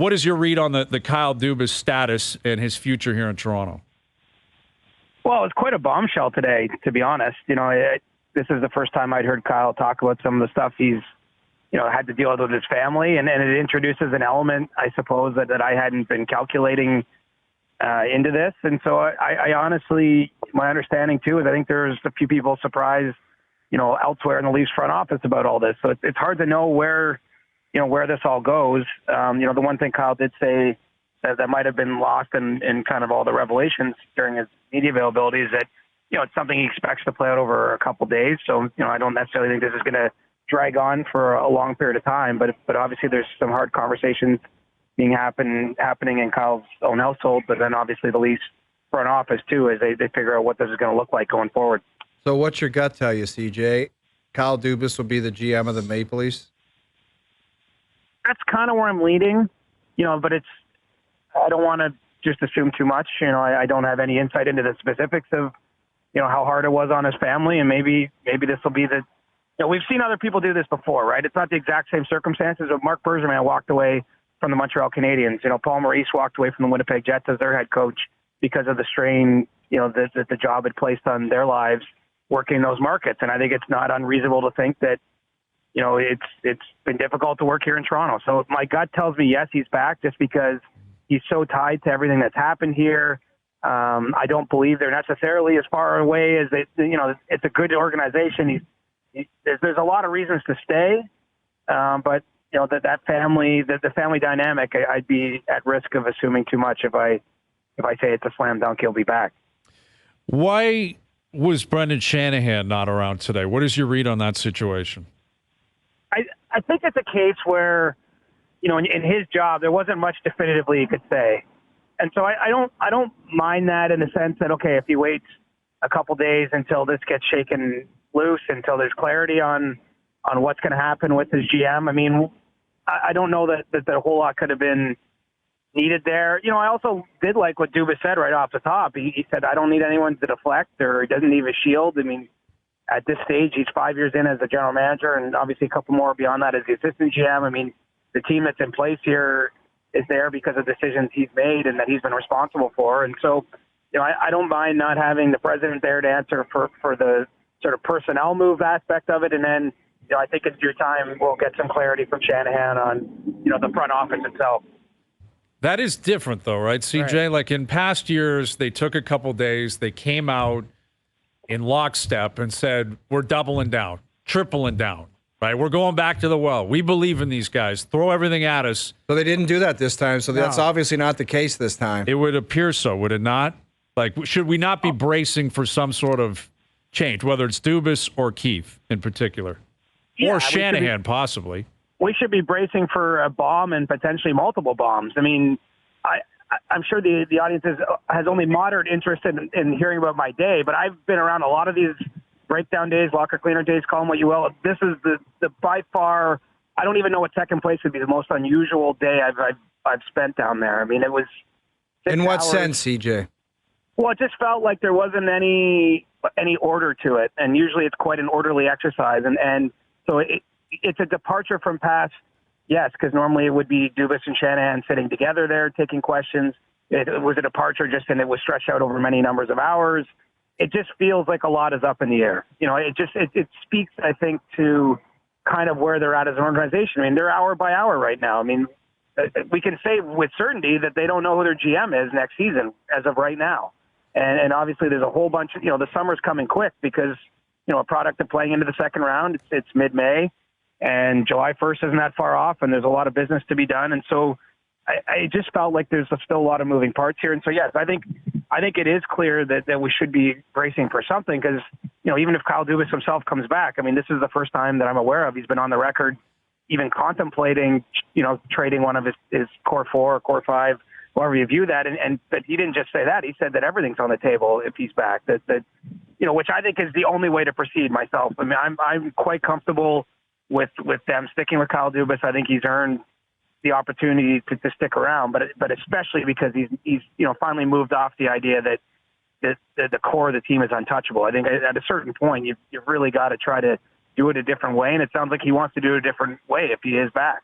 what is your read on the Kyle Dubas status and his future here in Toronto? Well, it's quite a bombshell today, to be honest. This is the first time I'd heard Kyle talk about some of the stuff he's, had to deal with his family, and it introduces an element, I suppose, that I hadn't been calculating into this. And so I honestly, my understanding too is I think there's a few people surprised, elsewhere in the Leafs front office about all this. So it's hard to know where this all goes. The one thing Kyle did say that might have been lost in kind of all the revelations during his media availability is that, it's something he expects to play out over a couple of days. So, I don't necessarily think this is going to drag on for a long period of time, but obviously there's some hard conversations happening in Kyle's own household, but then obviously the Leafs front office too, as they figure out what this is going to look like going forward. So what's your gut tell you, CJ? Kyle Dubas will be the GM of the Maple Leafs? That's kind of where I'm leaning, but I don't want to just assume too much. I don't have any insight into the specifics of, how hard it was on his family, and maybe this will be we've seen other people do this before, right? It's not the exact same circumstances, but Mark Bergevin walked away from the Montreal Canadiens. Paul Maurice walked away from the Winnipeg Jets as their head coach because of the strain, that the job had placed on their lives working in those markets. And I think it's not unreasonable to think that, it's been difficult to work here in Toronto. So my gut tells me, yes, he's back just because he's so tied to everything that's happened here. I don't believe they're necessarily as far away as they, it's a good organization. There's a lot of reasons to stay. But that family, the family dynamic, I'd be at risk of assuming too much if I say it's a slam dunk, he'll be back. Why was Brendan Shanahan not around today? What is your read on that situation? I think it's a case where, in his job, there wasn't much definitively he could say. And so I don't mind that in the sense that, okay, if he waits a couple days until this gets shaken loose, until there's clarity on what's going to happen with his GM. I mean, I don't know that a whole lot could have been needed there. I also did like what Dubas said right off the top. He said, I don't need anyone to deflect, or he doesn't need a shield. I mean, at this stage, he's 5 years in as a general manager, and obviously a couple more beyond that as the assistant GM. I mean, the team that's in place here is there because of decisions he's made and that he's been responsible for. And so, I don't mind not having the president there to answer for the sort of personnel move aspect of it. And then, I think in due time, we'll get some clarity from Shanahan on, the front office itself. That is different, though, right, CJ? Right. Like in past years, they took a couple days, they came out in lockstep and said, we're doubling down, tripling down, right? We're going back to the well. We believe in these guys. Throw everything at us. So they didn't do that this time, so that's obviously not the case this time. It would appear so, would it not? Like, should we not be bracing for some sort of change, whether it's Dubas or Keefe in particular? Yeah, or Shanahan, possibly. We should be bracing for a bomb and potentially multiple bombs. I mean, I'm sure the audience has only moderate interest in hearing about my day, but I've been around a lot of these breakdown days, locker cleaner days, call them what you will. This is the by far, I don't even know what second place would be the most unusual day I've spent down there. I mean, it was 6 In what hours. sense, CJ? Well, it just felt like there wasn't any order to it, and usually it's quite an orderly exercise, and so it's a departure from past. Yes, because normally it would be Dubas and Shanahan sitting together there taking questions. It was a departure just, and it was stretched out over many numbers of hours. It just feels like a lot is up in the air. It speaks, I think, to kind of where they're at as an organization. I mean, they're hour by hour right now. I mean, we can say with certainty that they don't know who their GM is next season as of right now. And obviously there's a whole bunch of, the summer's coming quick because, a product of playing into the second round, it's mid-May. And July 1st isn't that far off, and there's a lot of business to be done. And so I just felt like there's still a lot of moving parts here. And so, yes, I think it is clear that we should be bracing for something because, even if Kyle Dubas himself comes back, I mean, this is the first time that I'm aware of he's been on the record even contemplating, trading one of his core 4 or core 5, however you view that. But he didn't just say that. He said that everything's on the table if he's back, that which I think is the only way to proceed myself. I mean, I'm quite comfortable with them sticking with Kyle Dubas. I think he's earned the opportunity to stick around, but especially because he's finally moved off the idea that the core of the team is untouchable. I think at a certain point you've really got to try to do it a different way, and it sounds like he wants to do it a different way if he is back.